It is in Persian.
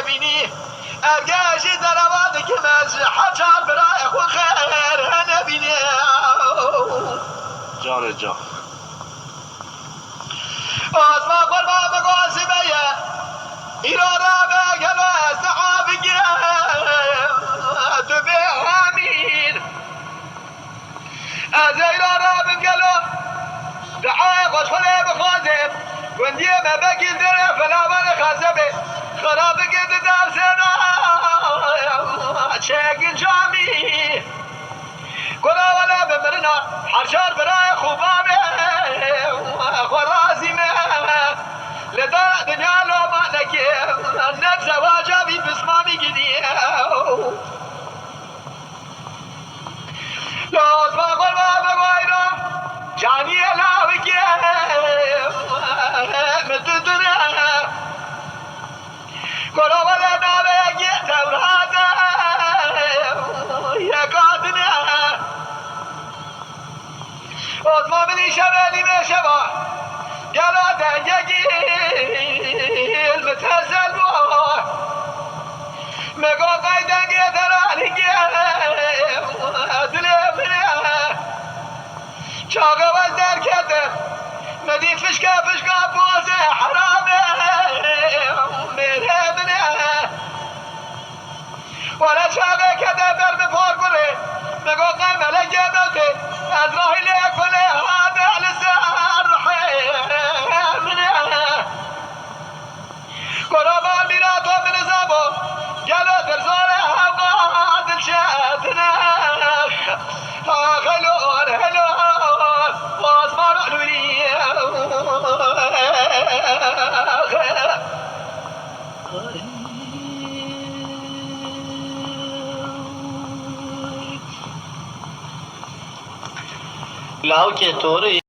نبینی ارگشی درواد که مزه حجر برای خود خیر نبینی جان جان آزما قربا بگوزی بیه ایرا را بگلو از دعا بگیره تو به همین از ایرا را بگلو دعای خوشخله بخوازم گندیه مبکیل دره فلا من خزبه خرابه گده در سنا چگین جامی گنا ولا بمرنا حرشار برای خوبامه خرازیمه لدا دنیا لو ما نکی نب زواجا بی بسمامی گدیه لازم قربا بگویرم جانی علاوه که مددونه گنا ولا نابه گیه توراته یکاتنه آزما بنی شبالی به شبا گلا دنگی متزل بوا مگا قیدنگی ترانگی دل منه چاقه وز در کده ندی فشکا بوزه حرامه میره منه ولا چاقه کده بر بپار کنه مگا قیمله گدوته از راهی لیکنه هاده لسر منه قرابا میرا تو من زبو گلو در زاره هوا دل شدنه خلون باز ما رعلونی لاو که طوره